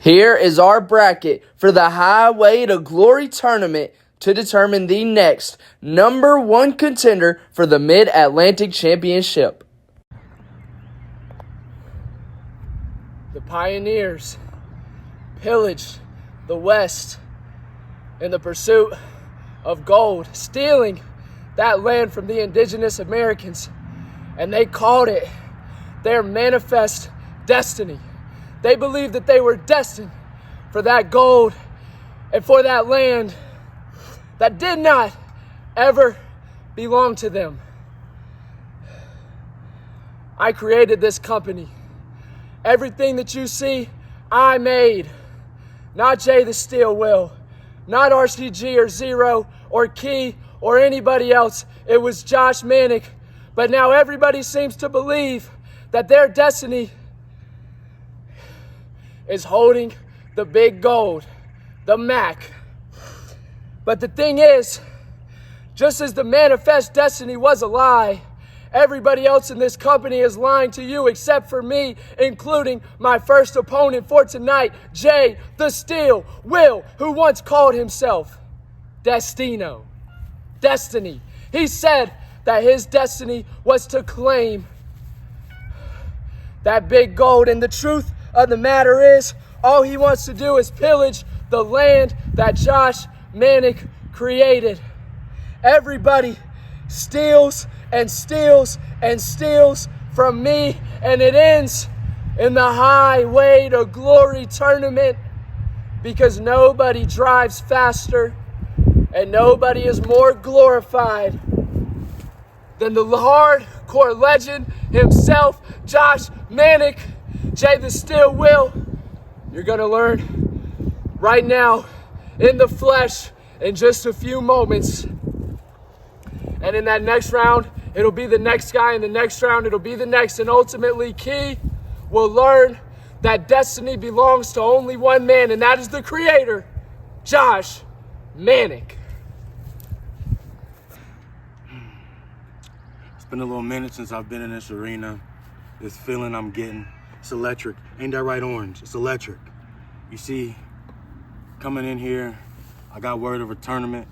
Here is our bracket for the Highway to Glory tournament to determine the next number 1 contender for the Mid-Atlantic Championship. The Pioneers pillaged the West in the pursuit of gold, stealing that land from the indigenous Americans, and they called it their manifest destiny. They believed that they were destined for that gold and for that land that did not ever belong to them. I created this company. Everything that you see, I made. Not Jay the Steel Will, not RCG or Zero or Key or anybody else. It was Josh Manic. But now everybody seems to believe that their destiny is holding the big gold, the Mac. But the thing is, just as the manifest destiny was a lie, everybody else in this company is lying to you except for me, including my first opponent for tonight, Jay the Steel Will, who once called himself Destino. Destiny. He said that his destiny was to claim that big gold, and the truth of the matter is, all he wants to do is pillage the land that Josh Manic created. Everybody steals and steals and steals from me, and it ends in the Highway to Glory tournament because nobody drives faster and nobody is more glorified than the hardcore legend himself, Josh Manic. Jay the Steel Will, you're going to learn right now in the flesh in just a few moments. And in that next round, it'll be the next guy. In the next round, it'll be the next. And ultimately, Key will learn that destiny belongs to only one man, and that is the creator, Josh Manic. It's been a little minute since I've been in this arena. This feeling I'm getting, it's electric. Ain't that right, Orange? It's electric. You see, coming in here, I got word of a tournament,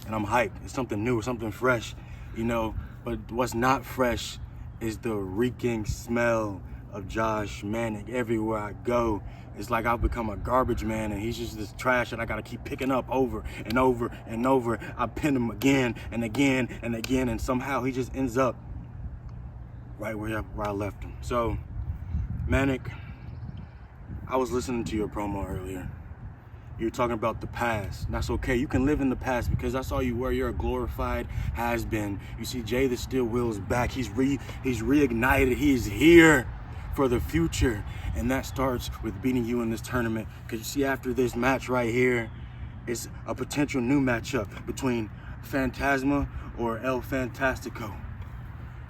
and I'm hyped. It's something new, something fresh, you know. But what's not fresh is the reeking smell of Josh Manic. Everywhere I go, it's like I've become a garbage man, and he's just this trash that I gotta keep picking up over and over and over. I pin him again and again and again, and somehow he just ends up right where I left him. So, Manic, I was listening to your promo earlier. You're talking about the past. And that's okay. You can live in the past because that's all you were. You're a glorified has-been. You see, Jay the Steel Will is back. He's reignited. He's here for the future. And that starts with beating you in this tournament. Because you see, after this match right here, it's a potential new matchup between Fantasma or El Fantastico.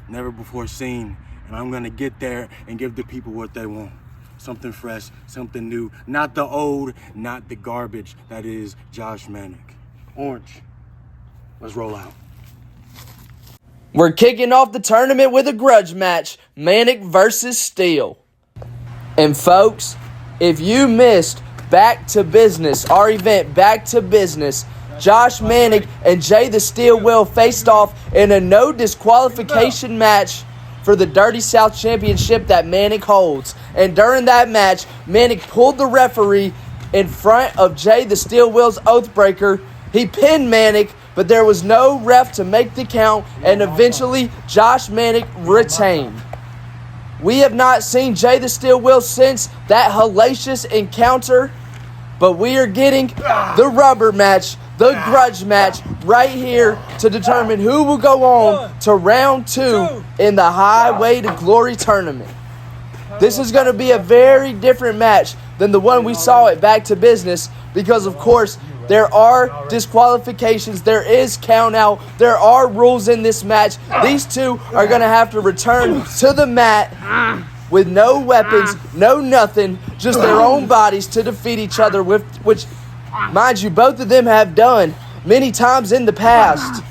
Never before seen. And I'm going to get there and give the people what they want. Something fresh, something new. Not the old, not the garbage that is Josh Manic. Orange, let's roll out. We're kicking off the tournament with a grudge match, Manic versus Steel. And folks, if you missed Back to Business, our event Back to Business, Josh Manic and Jay the Steel Will faced off in a no disqualification match for the Dirty South Championship that Manic holds. And during that match, Manic pulled the referee in front of Jay the Steel Will's Oathbreaker. He pinned Manic, but there was no ref to make the count, and eventually Josh Manic retained. We have not seen Jay the Steel Will since that hellacious encounter, but we are getting the rubber match, the grudge match right here to determine who will go on to round 2 in the Highway to Glory tournament. This is going to be a very different match than the one we saw at Back to Business because, of course, there are disqualifications, there is count out, there are rules in this match. These two are going to have to return to the mat with no weapons, no nothing, just their own bodies to defeat each other, with which, mind you, both of them have done many times in the past.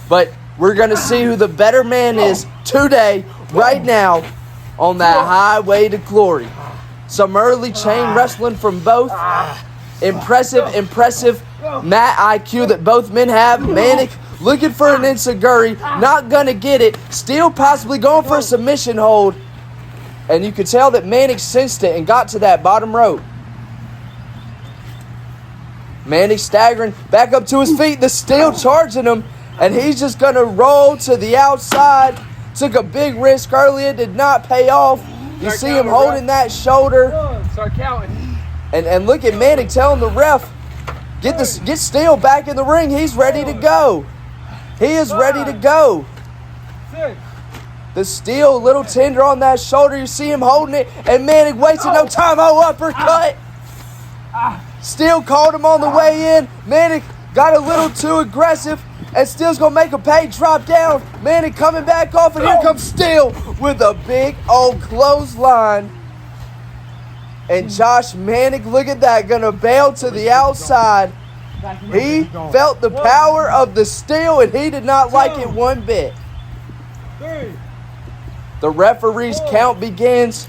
But we're going to see who the better man is today, right now, on that Highway to Glory. Some early chain wrestling from both. Impressive mat IQ that both men have. Manic looking for an enziguri, not gonna get it. Steel possibly going for a submission hold. And you could tell that Manic sensed it and got to that bottom rope. Manic staggering back up to his feet. The Steel charging him. And he's just going to roll to the outside. Took a big risk earlier. Did not pay off. You see him holding that shoulder. Start counting. And look at Manic telling the ref, get Steel back in the ring. He's ready to go. He is ready to go. The Steel, a little tender on that shoulder. You see him holding it. And Manic wasting no time. Oh, uppercut. Steel called him on the way in. Manic got a little too aggressive. And Steel's going to make a pay drop down. Manic coming back off. And here comes Steel with a big old clothesline. And Josh Manic, look at that, going to bail to the outside. He felt the power of the Steel, and he did not like it one bit. The referee's count begins.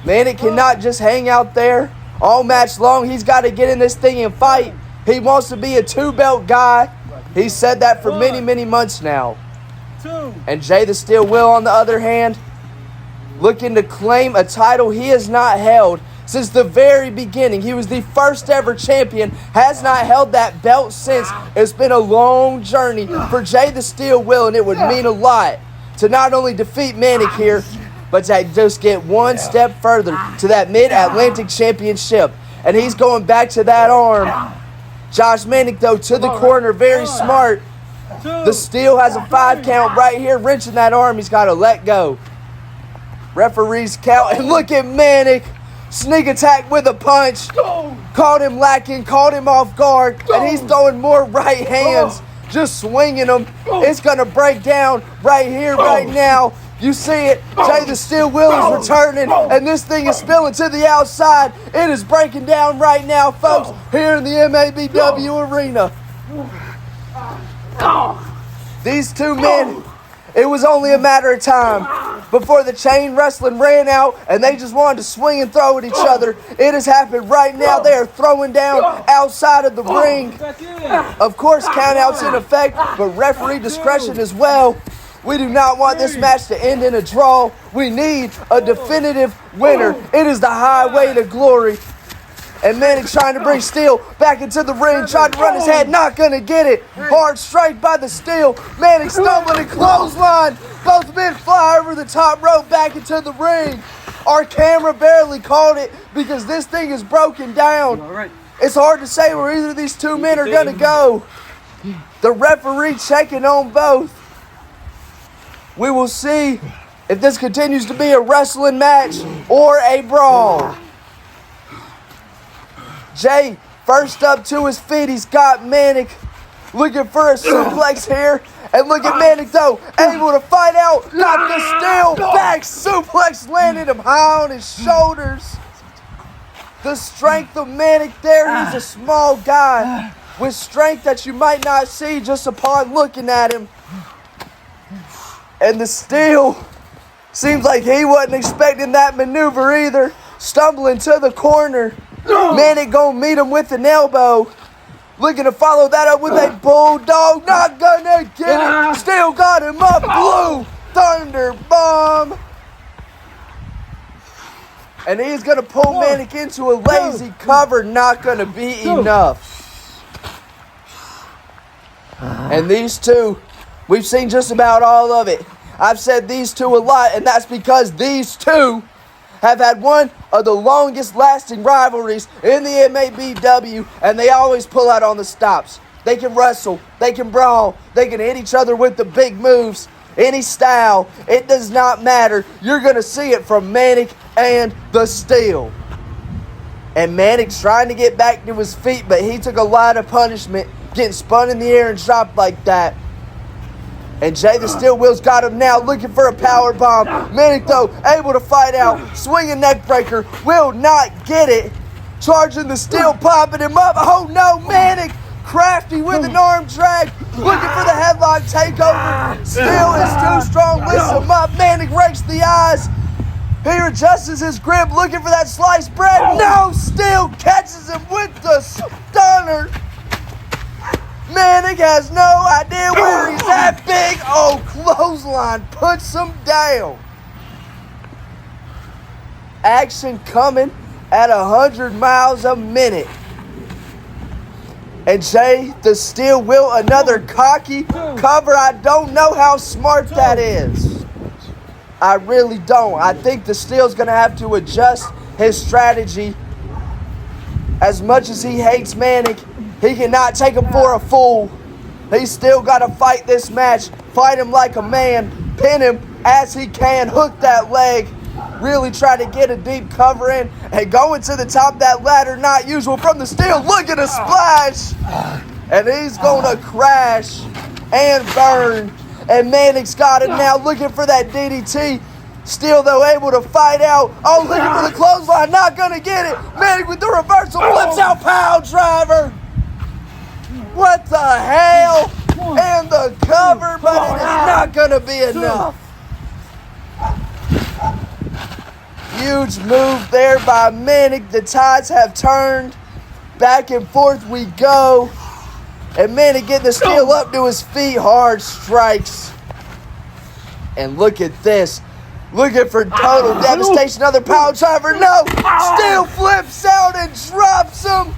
Manic cannot just hang out there all match long. He's got to get in this thing and fight. He wants to be a 2-belt guy. He said that for many months now. And Jay the Steel Will, on the other hand, looking to claim a title he has not held since the very beginning. He was the first ever champion, has not held that belt since. It's been a long journey for Jay the Steel Will, and it would mean a lot to not only defeat Manic here, but to just get one step further to that Mid-Atlantic Championship. And he's going back to that arm. Josh Manic, though, to the corner, very smart. The Steel has a 5 count right here, wrenching that arm. He's got to let go. Referee's count, and look at Manic. Sneak attack with a punch. Caught him lacking, caught him off guard, and he's throwing more right hands, just swinging them. It's going to break down right here, right now. You see it. Jay the Steel Will is returning, and this thing is spilling to the outside. It is breaking down right now, folks, here in the MABW arena. These two men, it was only a matter of time before the chain wrestling ran out, and they just wanted to swing and throw at each other. It has happened right now. They are throwing down outside of the ring. Of course, countouts in effect, but referee discretion as well. We do not want this match to end in a draw. We need a definitive winner. It is the highway to glory. And Manic trying to bring Steel back into the ring, trying to run his head, not going to get it. Hard strike by the Steel. Manic stumbling and clothesline. Both men fly over the top rope back into the ring. Our camera barely caught it because this thing is broken down. It's hard to say where either of these two men are going to go. The referee checking on both. We will see if this continues to be a wrestling match or a brawl. Jay, first up to his feet, he's got Manic looking for a suplex here. And look at Manic, though, able to fight out. Got the Steel back suplex, landed him high on his shoulders. The strength of Manic there. He's a small guy with strength that you might not see just upon looking at him. And the Steel seems like he wasn't expecting that maneuver either. Stumbling to the corner. Manic gonna meet him with an elbow. Looking to follow that up with a bulldog. Not gonna get it. Steel got him up. Blue Thunder Bomb. And he's gonna pull Manic into a lazy cover. Not gonna be enough. And these two, we've seen just about all of it. I've said these two a lot, and that's because these two have had one of the longest lasting rivalries in the MABW, and they always pull out on the stops. They can wrestle, they can brawl, they can hit each other with the big moves, any style. It does not matter. You're going to see it from Manic and the Steel. And Manic's trying to get back to his feet, but he took a lot of punishment getting spun in the air and dropped like that. And Jay the Steel Will's got him now, looking for a power bomb. Manic, though, able to fight out. Swinging neck breaker, will not get it. Charging the Steel, popping him up. Oh no, Manic, crafty with an arm drag. Looking for the headlock takeover. Steel is too strong, lifts him up. Manic rakes the eyes. He adjusts his grip, looking for that sliced bread. No, Steel catches him with the stunner. Manic has no idea where he's at. Big old clothesline puts him down. Action coming at 100 miles a minute. And Jay the Steel will another cocky cover. I don't know how smart that is. I really don't. I think the Steel's going to have to adjust his strategy. As much as he hates Manic, he cannot take him for a fool. He's still got to fight this match. Fight him like a man. Pin him as he can. Hook that leg. Really try to get a deep cover in. And going to the top of that ladder, not usual from the Steel. Look at a splash. And he's going to crash and burn. And Manic's got him now, looking for that DDT. Steel, though, able to fight out. Oh, looking for the clothesline, not going to get it. Manic with the reversal, flips out, power driver. What the hell? And the cover, but it is not going to be enough. Huge move there by Manic. The tides have turned. Back and forth we go. And Manic getting the Steel up to his feet. Hard strikes. And look at this. Looking for total devastation. Another power driver. No. Steel flips out and drops him.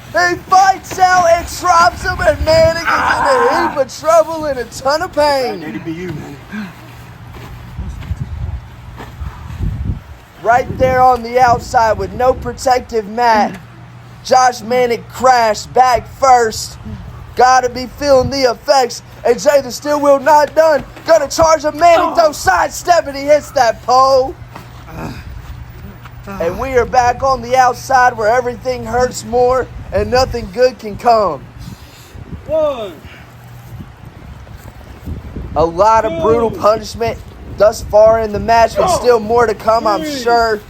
He fights out and drops him. And Manic is in a heap of trouble and a ton of pain. Need to be you, man. Right there on the outside with no protective mat. Josh Manic crashed back first. Gotta be feeling the effects. And Jay the Steel Wheel not done. Gonna charge a Manic though, sidestepping. He hits that pole. And we are back on the outside where everything hurts more and nothing good can come. One. A lot of brutal punishment thus far in the match, but still more to come, I'm sure.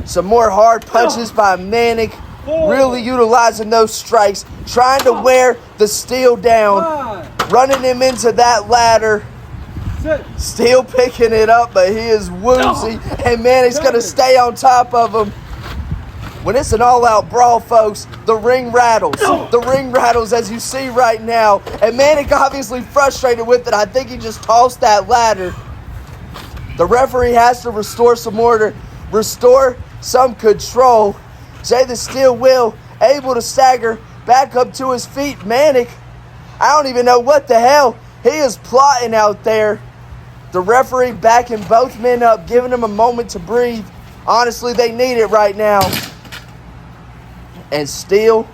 Some more hard punches by Manic. Really utilizing those strikes, trying to wear the Steel down, running him into that ladder. Steel picking it up, but he is woozy, and Manic's going to stay on top of him. When it's an all-out brawl, folks, the ring rattles. The ring rattles, as you see right now, and Manic obviously frustrated with it. I think he just tossed that ladder. The referee has to restore some order, restore some control. Jay the Steel Wheel able to stagger back up to his feet. Manic, I don't even know what the hell he is plotting out there. The referee backing both men up, giving them a moment to breathe. Honestly, they need it right now. And Steel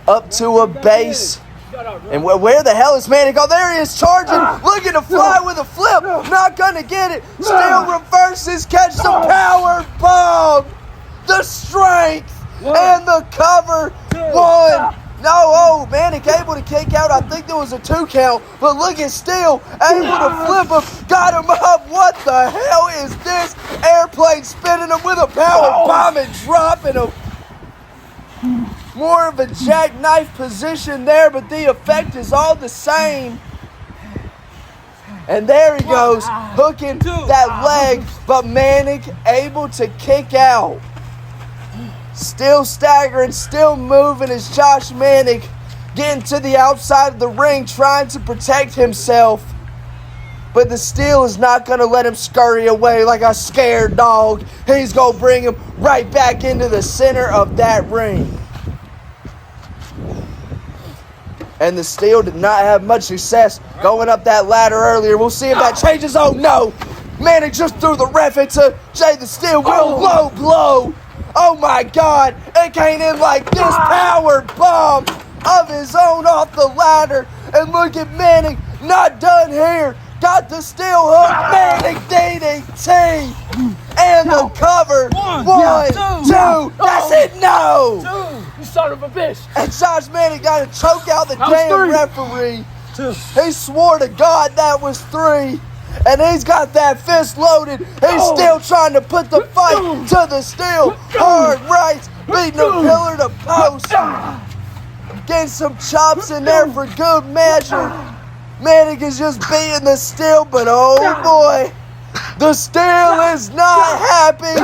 up to a base. And where the hell is Manic? Oh, there he is, charging, looking to fly with a flip. Not going to get it. Steel reverses, catch the power bomb. The strength and the cover. One. No, Manic able to kick out. I think there was a 2 count. But look at Steel able to flip him. Got him up. What the hell is this? Airplane spinning him with a power bomb and dropping him. More of a jackknife position there, but the effect is all the same. And there he goes, hooking that leg, but Manic able to kick out. Still staggering, still moving as Josh Manic getting to the outside of the ring, trying to protect himself. But the Steel is not going to let him scurry away like a scared dog. He's going to bring him right back into the center of that ring. And the Steel did not have much success going up that ladder earlier. We'll see if that changes. Oh, no. Manic just threw the ref into Jay the Steel Wheel. Low blow. Oh, my God. It came in like this power bomb of his own off the ladder. And look at Manic. Not done here. Got the Steel hook. Manic DDT. And the cover. One, two. That's it. No. You son of a bitch. And Josh Manic got to choke out the damn referee. He swore to God that was 3. And he's got that fist loaded. He's still trying to put the fight to the Steel. Hard rights, beating a pillar to post. Getting some chops in there for good measure. Manic is just beating the Steel, but oh boy. The Steel is not happy.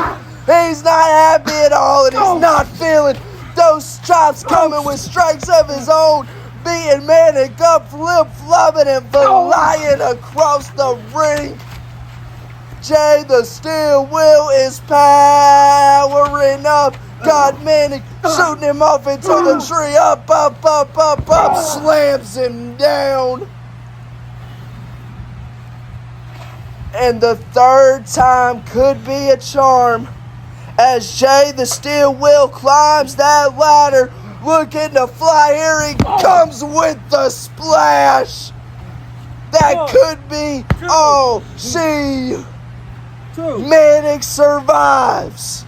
He's not happy at all, and he's not feeling those chops coming with strikes of his own, beating Manic up, flip-flopping and flying across the ring. Jay the Steel Will is powering up. Got Manic shooting him off into the tree. Up, slams him down. And the third time could be a charm, as Jay the Steel Will climbs that ladder, looking to fly. Here he comes with the splash. That could be all she. Manic survives.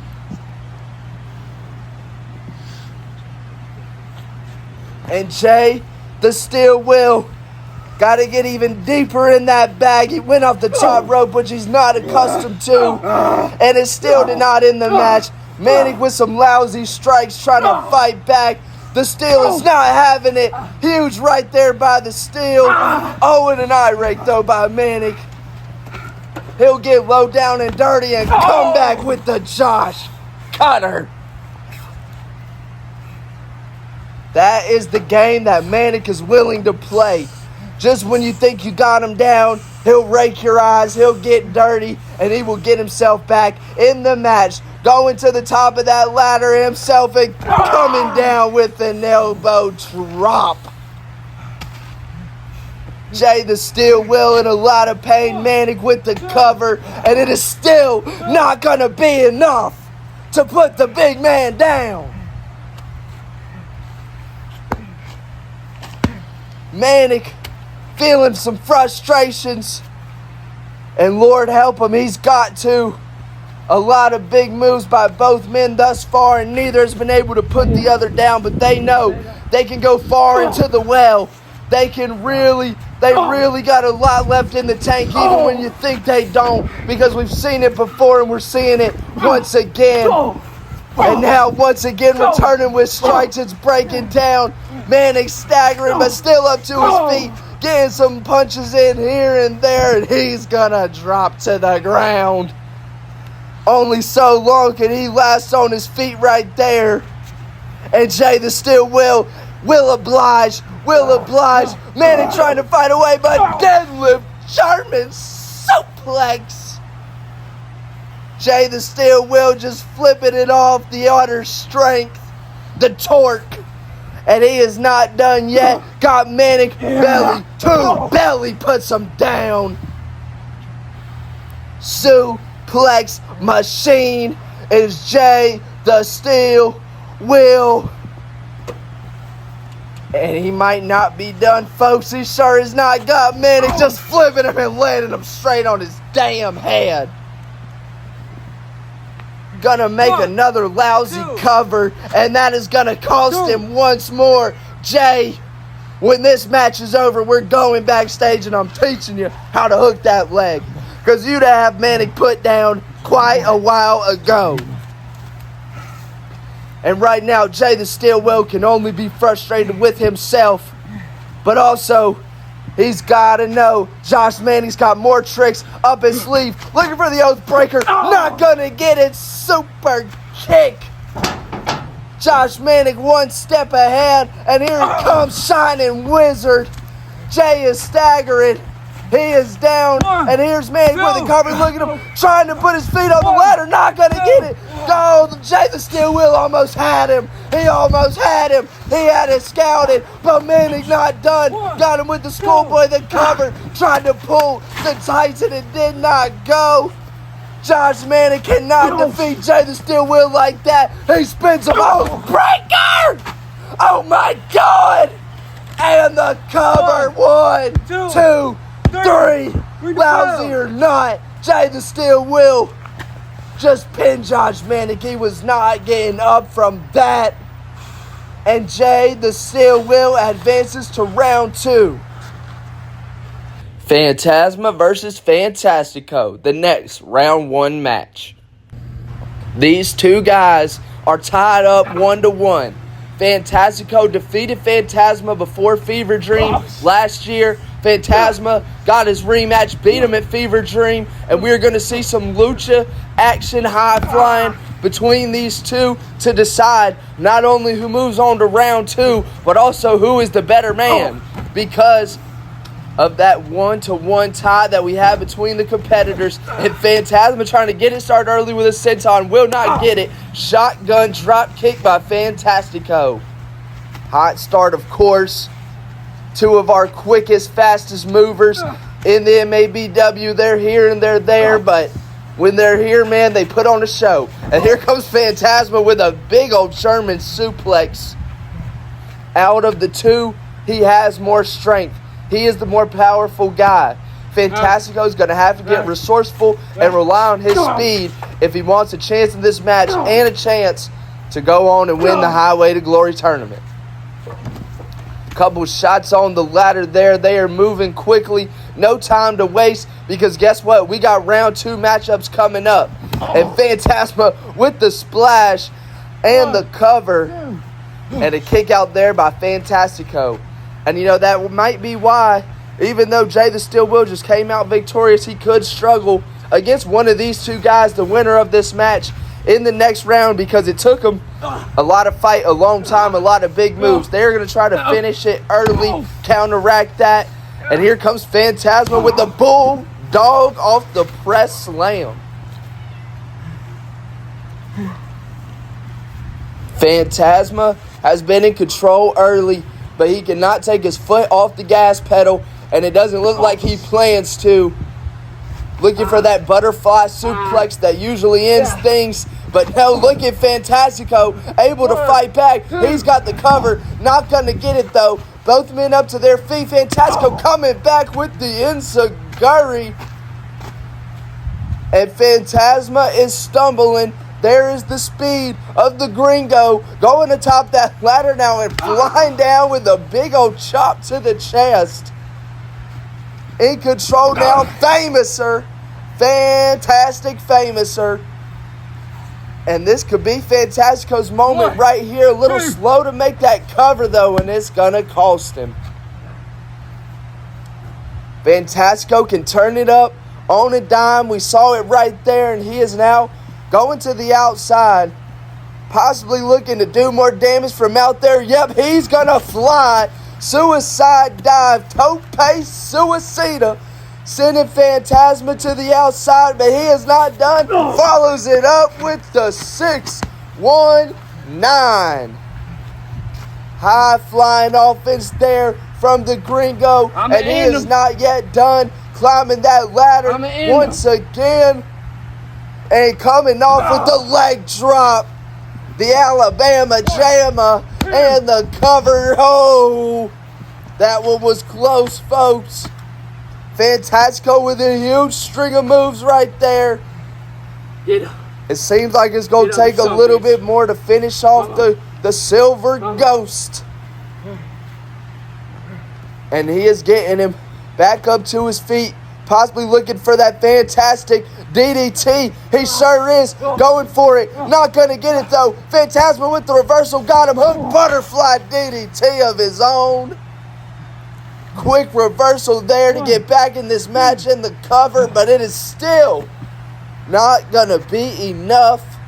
And Jay the Steel Will got to get even deeper in that bag. He went off the top rope, which he's not accustomed to, and it still did not end the match. Manic with some lousy strikes trying to fight back. The Steel is not having it. Huge right there by the Steel. Oh, and an eye rake though by Manic. He'll get low down and dirty and come back with the Josh Cutter. That is the game that Manic is willing to play. Just when you think you got him down, he'll rake your eyes, he'll get dirty, and he will get himself back in the match. Going to the top of that ladder himself and coming down with an elbow drop. Jay the Steel Will in a lot of pain. Manic with the cover, and it is still not going to be enough to put the big man down. Manic feeling some frustrations, and Lord help him, he's got to. A lot of big moves by both men thus far, and neither has been able to put the other down, but they know they can go far into the well. They really got a lot left in the tank, even when you think they don't, because we've seen it before and we're seeing it once again. And now once again returning with strikes, it's breaking down. Manic staggering, but still up to his feet, getting some punches in here and there, and he's gonna drop to the ground. Only so long can he last on his feet right there. And Jay the Steel will oblige. Manic trying to fight away, but deadlift, German suplex. Jay the Steel Will just flipping it off, the utter strength, the torque. And he is not done yet. Got Manic belly to belly, puts him down. Suplex machine is Jay the Steel Will. And he might not be done, folks. He sure has not got Manic just flipping him and landing him straight on his damn head. Gonna make another lousy cover, and that is gonna cost him once more. Jay, when this match is over, we're going backstage, and I'm teaching you how to hook that leg, because you'd have Manic put down quite a while ago. And right now, Jay the Steel Will can only be frustrated with himself, but also he's got to know Josh Manning's got more tricks up his sleeve. Looking for the Oath Breaker. Not going to get it. Super kick. Josh Manning one step ahead. And here it comes, Shining Wizard. Jay is staggering. He is down. And here's Manning with the cover. Look at him trying to put his feet on the ladder. Not going to get it. Go. Jay the Steel Will almost had him. He almost had him. He had it scouted. But Manning not done. Got him with the schoolboy, the cover. Tried to pull the tights and it did not go. Josh Manning cannot defeat Jay the Steel Will like that. He spins him. Oath Breaker! Oh my God! And the cover. One, two, three. Lousy or not, Jay the Steel Will just pinned Josh Manic. He was not getting up from that. And Jay the Steel Will advances to round 2. Fantasma versus Fantastico, the next round 1 match. These two guys are tied up 1-1. Fantastico defeated Fantasma before Fever Dream last year. Fantasma got his rematch, beat him at Fever Dream, and we're going to see some lucha action, high flying between these two to decide not only who moves on to round 2, but also who is the better man, because of that 1-1 tie that we have between the competitors. And Fantasma trying to get it started early with a senton, will not get it. Shotgun drop kick by Fantastico. Hot start, of course. Two of our quickest, fastest movers in the MABW. They're here and they're there, but when they're here, man, they put on a show. And here comes Fantasma with a big old German suplex. Out of the two, he has more strength. He is the more powerful guy. Fantastico is going to have to get resourceful and rely on his speed if he wants a chance in this match and a chance to go on and win the Highway to Glory tournament. Couple shots on the ladder there. They are moving quickly. No time to waste, because guess what? We got round 2 matchups coming up. And Fantasma with the splash and the cover and a kick out there by Fantastico. And you know, that might be why, even though Jay the Steel Will just came out victorious, he could struggle against one of these two guys, the winner of this match, in the next round, because it took them a lot of fight, a long time, a lot of big moves. They're going to try to finish it early, counteract that. And here comes Fantasma with the bulldog off the press slam. Fantasma has been in control early, but he cannot take his foot off the gas pedal, and it doesn't look like he plans to. Looking for that butterfly suplex that usually ends things. But no, look at Fantastico, able to fight back. He's got the cover, not going to get it though. Both men up to their feet. Fantastico coming back with the enziguri. And Fantasma is stumbling. There is the speed of the Gringo going atop that ladder now and flying down with a big old chop to the chest. In control now, Famouser. Fantastic Famouser. And this could be Fantastico's moment right here. A little slow to make that cover though, and it's going to cost him. Fantastico can turn it up on a dime. We saw it right there, and he is now going to the outside, possibly looking to do more damage from out there. Yep, he's going to fly. Suicide dive, tope suicida, sending Fantasma to the outside, but he is not done. Follows it up with the 6-1-9. High flying offense there from the Gringo, and he is not yet done climbing that ladder once again. And coming off with the leg drop, the Alabama Jamma, and the cover. Oh, that one was close, folks. Fantastico with a huge string of moves right there. It seems like it's going to take a little bit more to finish off the Silver Ghost. And he is getting him back up to his feet, possibly looking for that fantastic DDT. He sure is going for it. Not going to get it though. Fantasma with the reversal got him hooked. Butterfly DDT of his own. Quick reversal there to get back in this match in the cover, but it is still not going to be enough.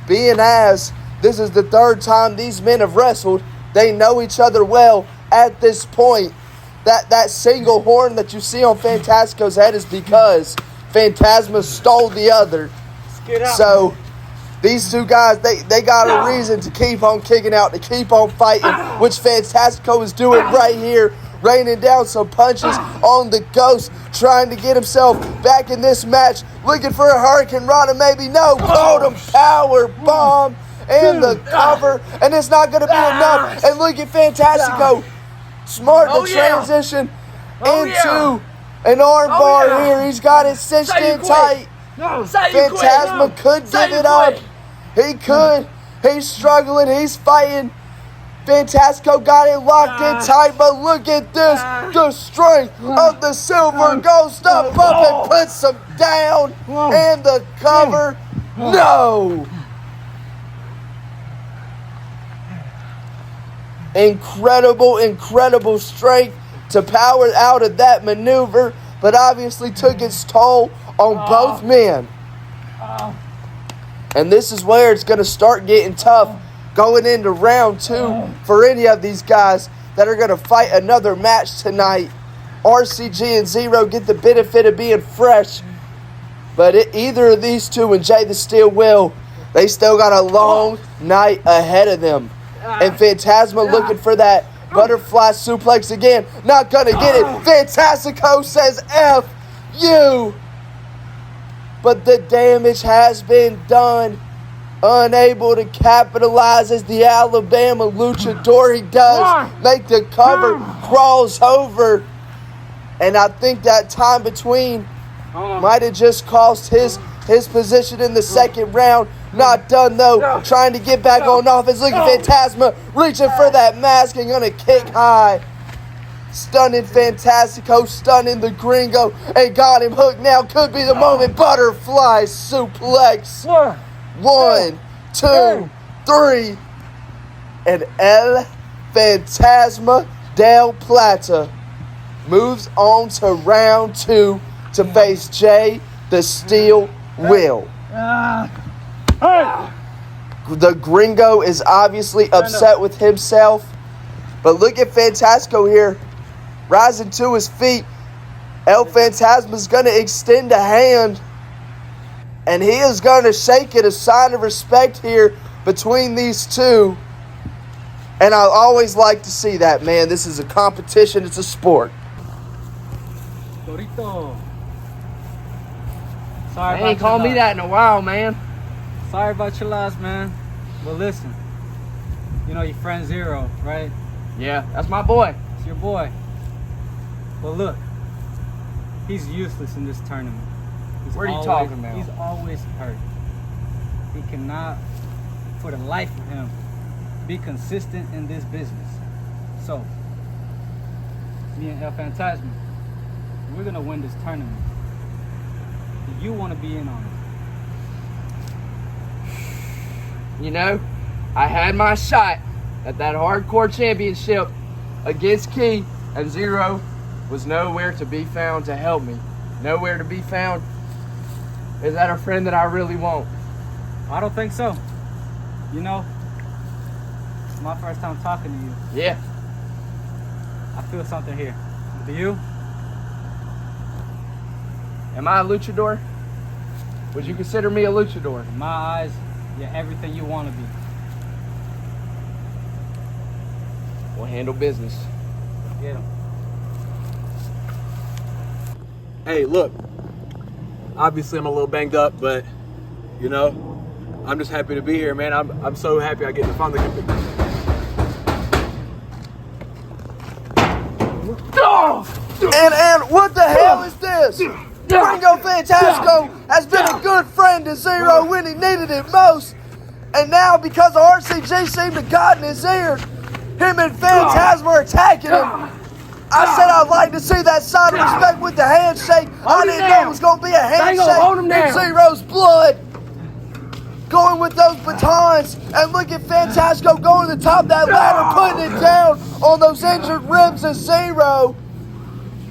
Being as this is the third time these men have wrestled, they know each other well at this point. That single horn that you see on Fantastico's head is because Fantasma stole the other. So these two guys, they got a reason to keep on kicking out, to keep on fighting, which Fantastico is doing right here, raining down some punches on the Ghost, trying to get himself back in this match, looking for a Hurricane Rana, maybe. No, Golden Power Bomb and the cover, and it's not going to be enough. And look at Fantastico, smart to transition into an armbar here. He's got it cinched in tight. Fantasma could give it up. He could. He's struggling. He's fighting. Fantastico got it locked in tight, but look at this. The strength of the Silver Ghost up and puts him down. And the cover. No. Incredible strength to power out of that maneuver, but obviously took its toll on both men. And this is where it's going to start getting tough going into round 2 for any of these guys that are going to fight another match tonight. RCG and Zero get the benefit of being fresh, but either of these two and Jay the Steel Will, they still got a long night ahead of them. And Fantasma looking for that butterfly suplex again. Not going to get it. Fantastico says F you. But the damage has been done. Unable to capitalize as the Alabama luchador. He does make the cover, crawls over. And I think that time between might have just cost his position in the second round. Not done though. Trying to get back on offense. Look at Fantasma reaching for that mask and gonna kick high. Stunning Fantastico, stunning the Gringo, and got him hooked now. Could be the moment. Butterfly suplex. 1, 2, 3. And El Fantasma del Plata moves on to round 2 to face Jay the Steel Will. The Gringo is obviously upset with himself, but look at Fantastico here. Rising to his feet, El Fantasma's going to extend a hand, and he is going to shake it, a sign of respect here between these two. And I always like to see that, man. This is a competition. It's a sport. Dorito. Sorry I about ain't called me that in a while, man. Sorry about your loss, man. But listen, you know your friend Zero, right? Yeah, that's my boy. It's your boy. But look, he's useless in this tournament. What are you talking about? He's always hurt. He cannot, for the life of him, be consistent in this business. So, me and El Fantasma, we're gonna win this tournament. Do you want to be in on it? You know, I had my shot at that hardcore championship against Key, and Zero was nowhere to be found to help me. Nowhere to be found. Is that a friend that I really want? I don't think so. You know, it's my first time talking to you. Yeah. I feel something here. Do you? Am I a luchador? Would you consider me a luchador? In my eyes, you're everything you want to be. We'll handle business. Get him. Hey, look. Obviously, I'm a little banged up, but, you know, I'm just happy to be here, man. I'm so happy I get to finally get the... And what the hell is this? Gringo Fantastico has been a good friend to Zero when he needed it most. And now, because the RCG seemed to have gotten his ear, him and Fantasma are attacking him. I said I'd like to see that sign of respect with the handshake. I didn't know it was going to be a handshake in Zero's blood. Going with those batons. And look at Fantastico going to the top of that ladder, putting it down on those injured ribs of Zero.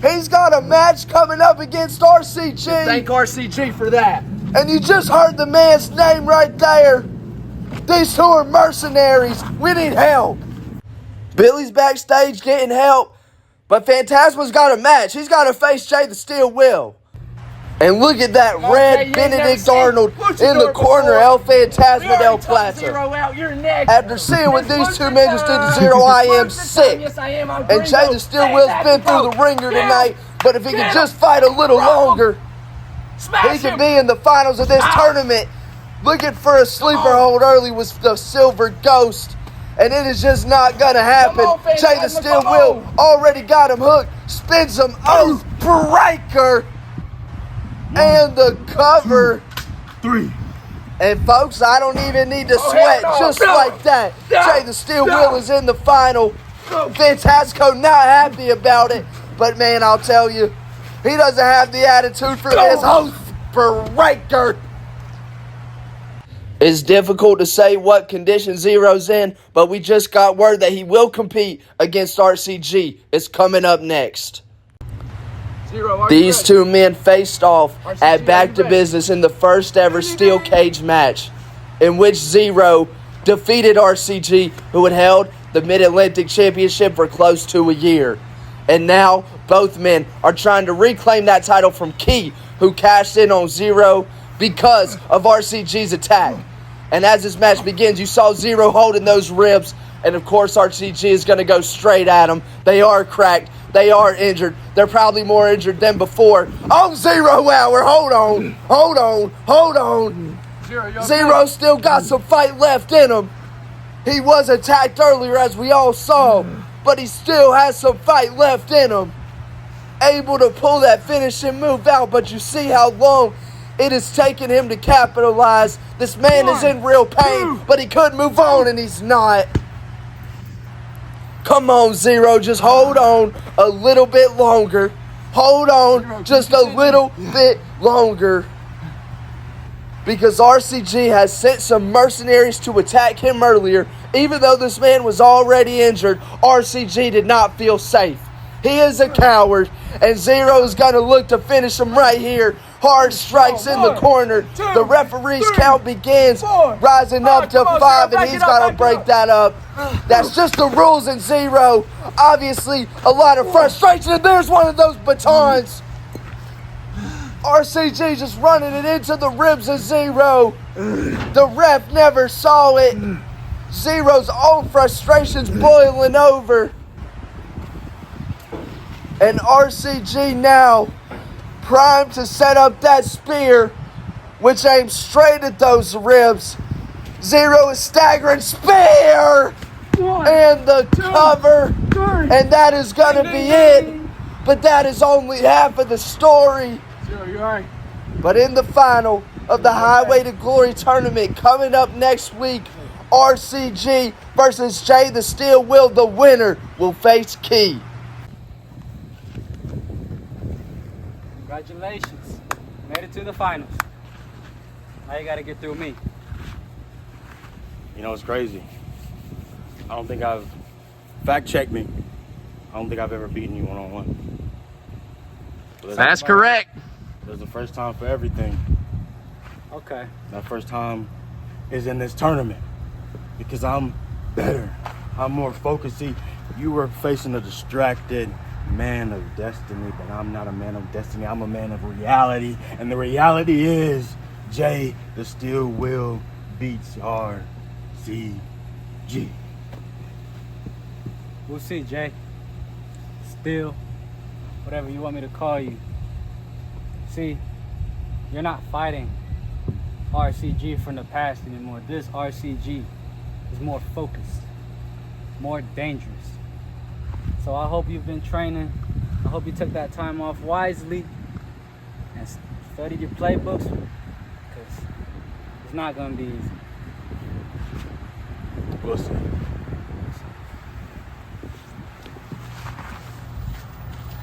He's got a match coming up against RCG. Thank RCG for that. And you just heard the man's name right there. These two are mercenaries. We need help. Billy's backstage getting help. But Fantasma's got a match. He's got to face Jay the Steel Will. And look at that red Benedict Arnold in the corner. El Fantasma del Plata. After seeing what these two men just did to Zero, I am sick. And Jay the Steel Will's been through the ringer tonight. But if he can just fight a little longer, he can be in the finals of this tournament. Looking for a sleeper hold early was the Silver Ghost. And it is just not going to happen. Jay the Steel Will already got him hooked. Spins him oath breaker. And the cover. 3. And folks, I don't even need to sweat just like that. Jay the Steel Will is in the final. Fantastico not happy about it. But man, I'll tell you, he doesn't have the attitude for this oath breaker. It's difficult to say what condition Zero's in, but we just got word that he will compete against RCG. It's coming up next. These two men faced off at Back to Business in the first ever steel cage match, in which Zero defeated RCG, who had held the Mid-Atlantic Championship for close to a year. And now, both men are trying to reclaim that title from Key, who cashed in on Zero because of RCG's attack. And as this match begins, you saw Zero holding those ribs, and of course RCG is going to go straight at him. They are cracked. They are injured. They're probably more injured than before. Oh, Zero Hour, hold on. Zero still got some fight left in him. He was attacked earlier, as we all saw, but he still has some fight left in him. Able to pull that finishing move out, but you see how long it has taken him to capitalize. This man is in real pain, but he could move on, and he's not. Come on, Zero, just hold on a little bit longer. Hold on just a little bit longer. Because RCG has sent some mercenaries to attack him earlier. Even though this man was already injured, RCG did not feel safe. He is a coward, and Zero is going to look to finish him right here. Hard strikes in the corner. The referee's count begins, rising up to 5, and he's got to break that up. That's just the rules in Zero. Obviously, a lot of frustration, and there's one of those batons. RCG just running it into the ribs of Zero. The ref never saw it. Zero's own frustrations boiling over. And RCG now primed to set up that spear, which aims straight at those ribs. Zero is staggering spear and the cover, and that is going to be it. But that is only half of the story. But in the final of the Highway to Glory tournament coming up next week, RCG versus Jay the Steel Will, the winner will face Key. Congratulations. Made it to the finals. Now you got to get through me. You know, it's crazy. I don't think I've, fact check me, I don't think I've ever beaten you one-on-one. That's correct. There's the first time for everything. Okay. That first time is in this tournament because I'm better. I'm more focused. See, you were facing a distracted man of destiny, but I'm not a man of destiny. I'm a man of reality. And the reality is Jay the Steel Will beats RCG. We'll see, Jay. Steel, whatever you want me to call you. See, you're not fighting RCG from the past anymore. This RCG is more focused, more dangerous. So I hope you've been training. I hope you took that time off wisely and studied your playbooks, because it's not going to be easy. We'll see.